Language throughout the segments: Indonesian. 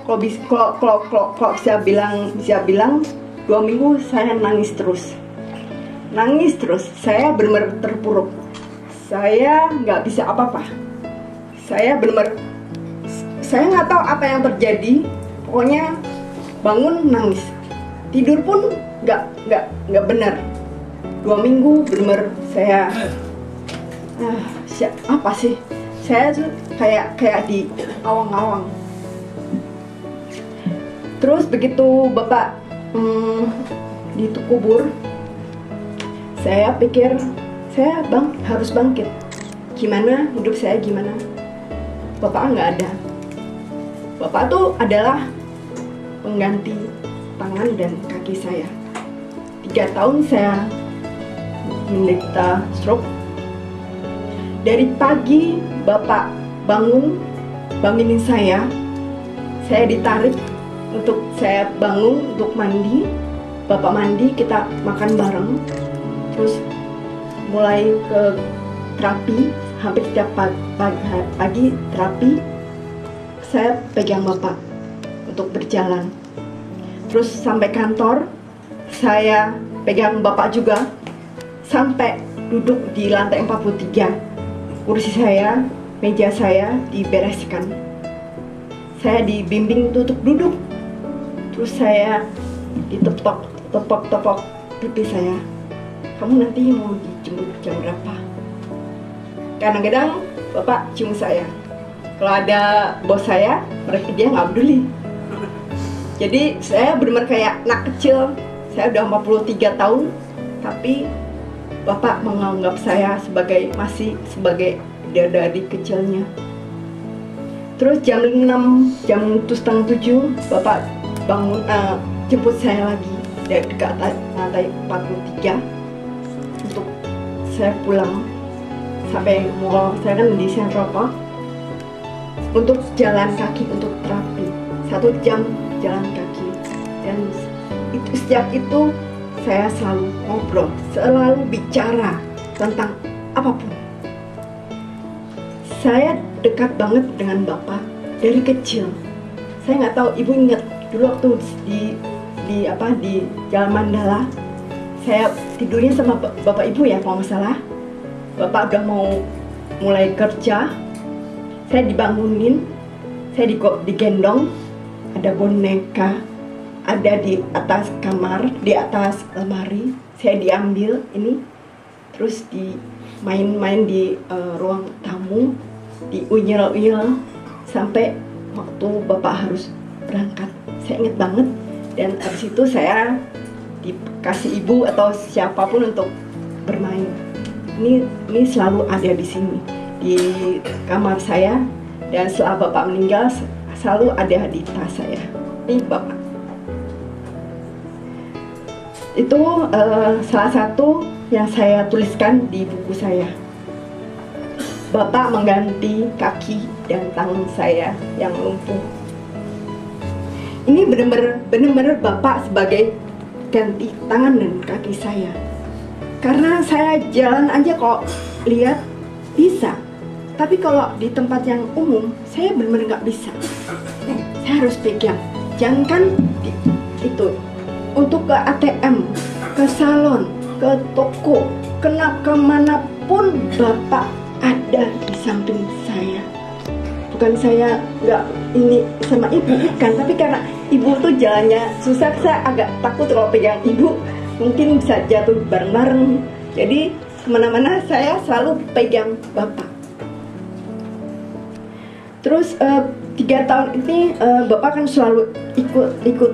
kalau bisa bilang 2 minggu saya nangis terus. Saya benar-benar terpuruk. Saya nggak bisa apa-apa. Saya benar-benar, saya nggak tahu apa yang terjadi. Pokoknya bangun nangis, tidur pun nggak benar. 2 minggu benar-benar saya apa sih? Saya tuh kayak di awang-awang. Terus begitu Bapak dikubur, saya pikir saya harus bangkit. Gimana hidup saya gimana? Bapak nggak ada. Bapak tuh adalah pengganti tangan dan kaki saya. 3 tahun saya menderita stroke. Dari pagi Bapak bangunin saya ditarik untuk saya bangun untuk mandi. Bapak mandi, kita makan bareng. Terus mulai ke terapi, hampir setiap pagi terapi. Saya pegang Bapak untuk berjalan. Terus sampai kantor, saya pegang Bapak juga sampai duduk di lantai 43. Kursi saya, meja saya dibereskan. Saya dibimbing untuk duduk. Terus saya ditepok pipi saya. Kamu nanti mau dijemput jam berapa? Kadang-kadang Bapak cium saya. Kalau ada bos saya, dia nggak peduli. Jadi saya benar-benar kayak anak kecil. Saya udah 43 tahun, tapi Bapak menganggap saya masih sebagai bidadari kecilnya. Terus jam 6, jam 6:30 Bapak bangun, jemput saya lagi dari dekat lantai 43 untuk saya pulang sampai mall. Saya kan di Central Park untuk jalan kaki untuk terapi 1 jam jalan kaki. Dan sejak itu saya selalu ngobrol, selalu bicara tentang apapun. Saya dekat banget dengan Bapak dari kecil. Saya nggak tahu, Ibu ingat dulu waktu di Jalan Mandala, saya tidurnya sama Bapak Ibu ya kalau nggak salah. Bapak udah mau mulai kerja, saya dibangunin, saya digendong, ada boneka, ada di atas kamar, di atas lemari, saya diambil ini, terus main-main di ruang tamu, diunyel-unyel sampai waktu Bapak harus berangkat. Saya ingat banget. Dan habis itu saya dikasih ibu atau siapapun untuk bermain. Ini selalu ada di sini, di kamar saya. Dan setelah Bapak meninggal selalu ada di tas saya. Ini Bapak. Itu salah satu yang saya tuliskan di buku saya. Bapak mengganti kaki dan tangan saya yang lumpuh. Ini benar-benar Bapak sebagai ganti tangan dan kaki saya. Karena saya jalan aja kok lihat bisa. Tapi kalau di tempat yang umum, saya benar-benar nggak bisa. Saya harus pegang. Jangankan itu, untuk ke ATM, ke salon, ke toko, kemanapun Bapak ada di samping saya. Bukan saya nggak ini sama ibu, bukan, tapi karena ibu tuh jalannya susah, saya agak takut kalau pegang ibu, mungkin bisa jatuh bareng-bareng. Jadi kemana-mana saya selalu pegang Bapak. Terus 3 tahun ini Bapak kan selalu ikut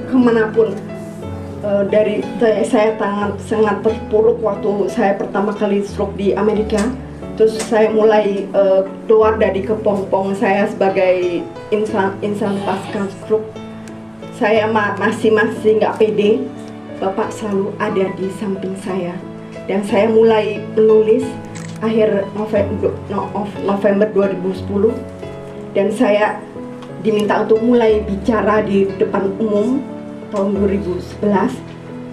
kemanapun. Dari saya sangat terpuruk waktu saya pertama kali stroke di Amerika. Terus saya mulai keluar dari kepompong saya sebagai insan pasca stroke. Saya masih nggak pede. Bapak selalu ada di samping saya. Dan saya mulai menulis akhir November 2010. Dan saya diminta untuk mulai bicara di depan umum tahun 2011.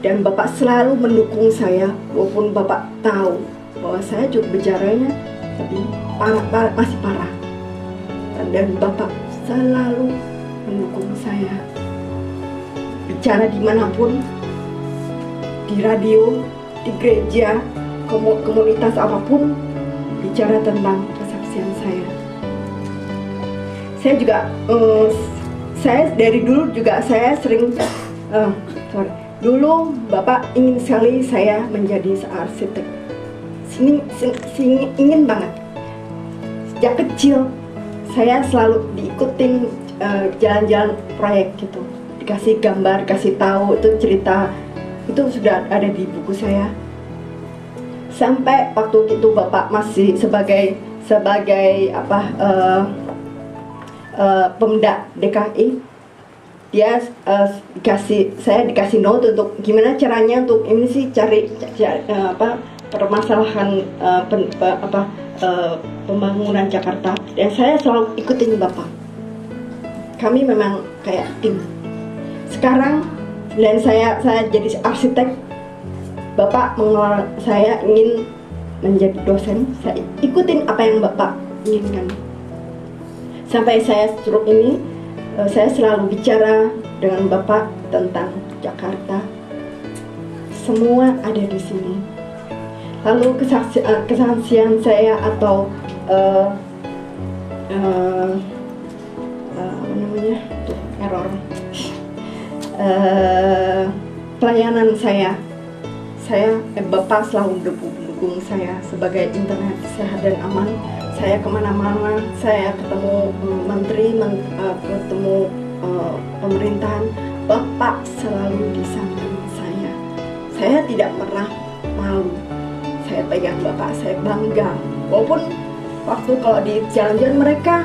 Dan Bapak selalu mendukung saya, walaupun Bapak tahu bahwa saya juga bicaranya lebih masih parah. Dan Bapak selalu mendukung saya. Bicara dimanapun, di radio, di gereja, komunitas apapun, bicara tentang kesaksian saya. Saya juga, saya dari dulu juga saya sering, dulu Bapak ingin sekali saya menjadi arsitek. Ingin banget. Sejak kecil saya selalu diikutin jalan-jalan proyek gitu. Dikasih gambar, kasih tahu itu cerita itu sudah ada di buku saya. Sampai waktu itu Bapak masih sebagai Pemda DKI, dia saya dikasih note untuk gimana caranya untuk ini sih cari permasalahan pembangunan Jakarta, dan saya selalu ikutin Bapak. Kami memang kayak tim. Sekarang dan saya jadi arsitek, Bapak mengelola, saya ingin menjadi dosen, saya ikutin apa yang Bapak inginkan. Sampai saya stroke ini, saya selalu bicara dengan Bapak tentang Jakarta. Semua ada di sini. Lalu kesaksian saya atau pelayanan saya Bapak selalu mendukung saya sebagai internet sehat dan aman. Saya kemana-mana, saya ketemu menteri, ketemu pemerintahan, Bapak selalu di samping saya. Saya tidak pernah malu. Saya pegang Bapak, saya bangga. Walaupun waktu kalau di jalan-jalan mereka,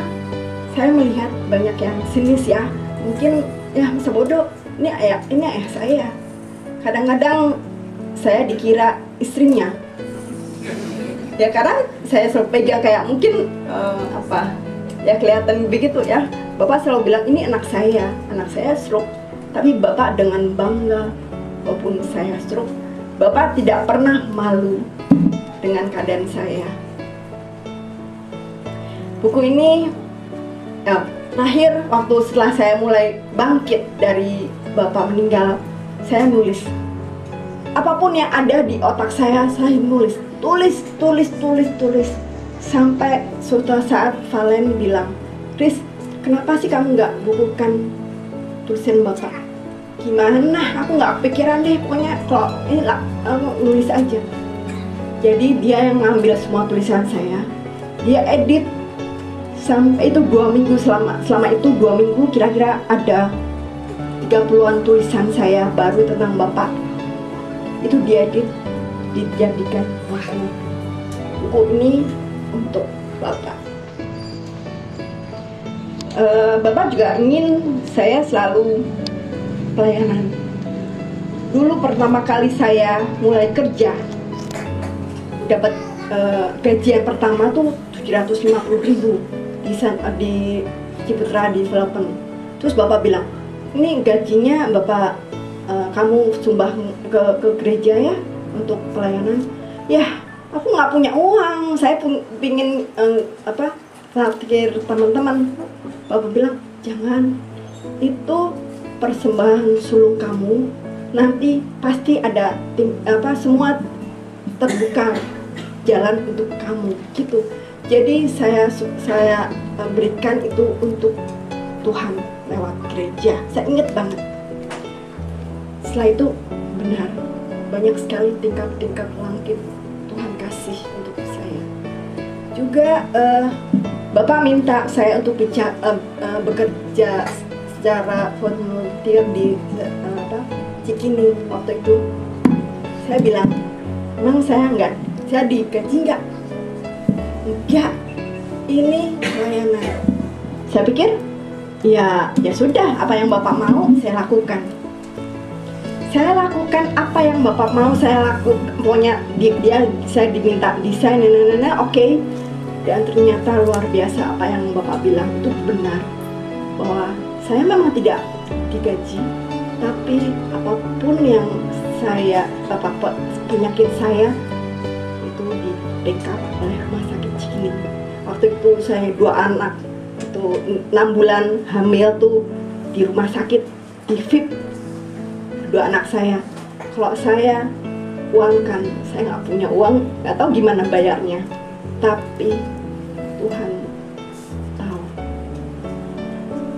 saya melihat banyak yang sinis ya. Mungkin ya masa bodoh, ini ayah saya. Kadang-kadang saya dikira istrinya. Ya karena saya selalu pegang kayak mungkin ya kelihatan begitu ya. Bapak selalu bilang ini anak saya stroke. Tapi Bapak dengan bangga, walaupun saya stroke, Bapak tidak pernah malu dengan keadaan saya. Buku ini terakhir waktu setelah saya mulai bangkit dari Bapak meninggal, saya nulis. Apapun yang ada di otak saya nulis. Tulis. Sampai suatu saat Valen bilang, "Chris, kenapa sih kamu nggak bukukan tulisan Bapak?" Gimana? Aku nggak kepikiran deh, pokoknya kalau ini lah, nulis aja. Jadi dia yang ngambil semua tulisan saya, dia edit sampai itu 2 minggu, selama itu 2 minggu kira-kira ada 30-an tulisan saya baru tentang Bapak. Itu diedit, dijadikan buku ini untuk Bapak. Bapak juga ingin saya selalu pelayanan. Dulu pertama kali saya mulai kerja, dapat gaji yang pertama tuh 750.000 di Ciputra Development. Terus Bapak bilang, ini gajinya Bapak kamu sumbang ke gereja ya untuk pelayanan. Ya, aku nggak punya uang, saya pun pingin traktir teman-teman. Bapak bilang, jangan, itu persembahan sulung kamu, nanti pasti ada semua terbuka jalan untuk kamu gitu. Jadi saya berikan itu untuk Tuhan lewat gereja. Saya ingat banget. Setelah itu benar, banyak sekali tingkat-tingkat langit Tuhan kasih untuk saya. Juga Bapak minta saya untuk bekerja secara volunteer di Cikini. Waktu itu saya bilang, emang saya digaji nggak? Enggak, ini pelayanan. Saya pikir ya sudah, apa yang Bapak mau saya lakukan. Saya lakukan apa yang Bapak mau saya lakukan. Pokoknya saya diminta desain, oke. Dan ternyata luar biasa apa yang Bapak bilang itu benar, bahwa saya memang tidak digaji, tapi apapun yang penyakit saya itu di backup oleh rumah sakit Cikini. Waktu itu saya 2 anak, itu 6 bulan hamil tuh di rumah sakit, di VIP kedua anak saya. Kalau saya uangkan, saya nggak punya uang, nggak tahu gimana bayarnya. Tapi Tuhan tahu.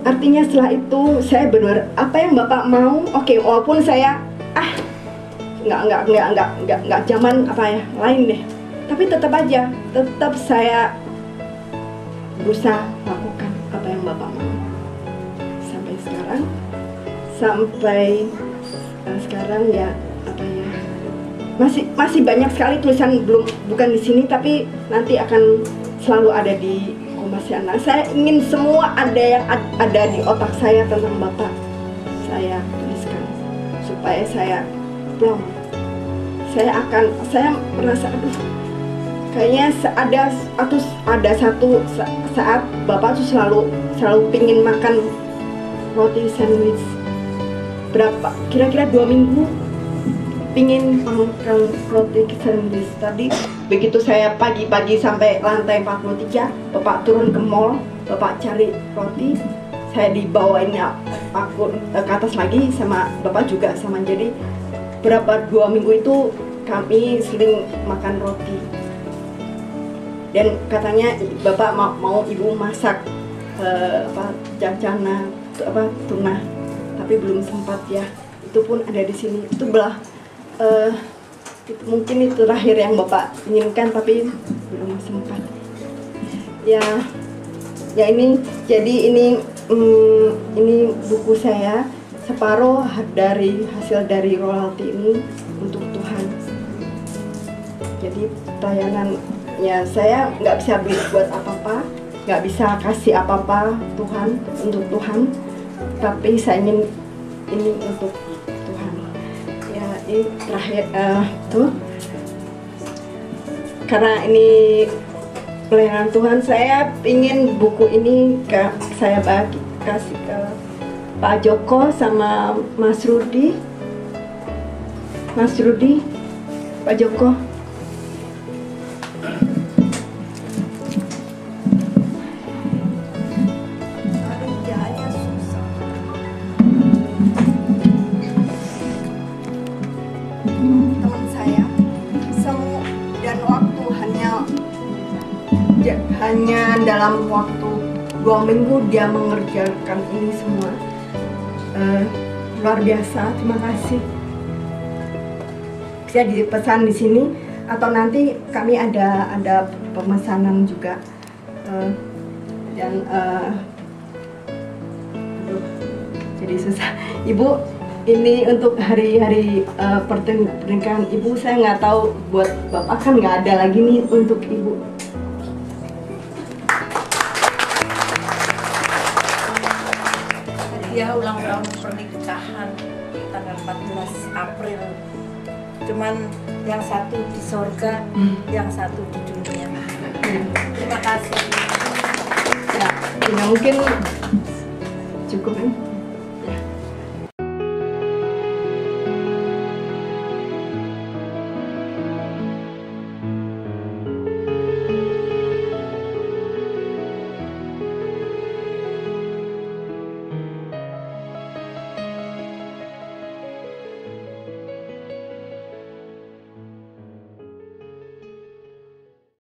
Artinya setelah itu saya benar apa yang Bapak mau, oke, walaupun saya nggak zaman apa ya lain deh. Tapi tetap aja, tetap saya berusaha lakukan apa yang Bapak mau. Sampai sekarang ya apa ya, masih banyak sekali tulisan bukan di sini, tapi nanti akan selalu ada di Kompasiana. Saya ingin semua ada di otak saya tentang Bapak, saya tuliskan supaya saya plong. Saya merasa kayaknya ada satu saat Bapak tuh selalu pingin makan roti sandwich. Kira-kira 2 minggu pingin makan roti sandwich. Tadi begitu saya pagi-pagi sampai lantai 43, Bapak turun ke mall, Bapak cari roti, saya dibawainnya aku ke atas lagi sama Bapak juga sama. Jadi 2 minggu itu kami sering makan roti. Dan katanya Bapak mau Ibu masak jajanan tuna, tapi belum sempat ya. Itu pun ada di sini. Itu mungkin itu terakhir yang Bapak inginkan, tapi belum sempat. Ya ini jadi ini buku saya, separuh dari hasil dari royalti ini untuk Tuhan. Jadi pelayanannya saya nggak bisa buat apa-apa, nggak bisa kasih apa-apa untuk Tuhan, tapi saya ingin ini untuk Tuhan. Ya ini terakhir karena ini pelayanan Tuhan, saya ingin buku ini saya kasih ke Pak Joko sama Mas Rudi, Pak Joko. Teman saya, dan waktu hanya dalam waktu 2 minggu dia mengerjakan ini semua. Luar biasa, terima kasih. Bisa dipesan di sini atau nanti kami ada pemesanan juga. Jadi susah. Ibu, ini untuk hari-hari pernikahan Ibu, saya nggak tahu buat Bapak kan nggak ada lagi nih untuk Ibu. Ya ulang tahun pernikahan tanggal 14 April. Cuman yang satu di sorga, yang satu di dunia. Terima kasih. Ya mungkin cukup.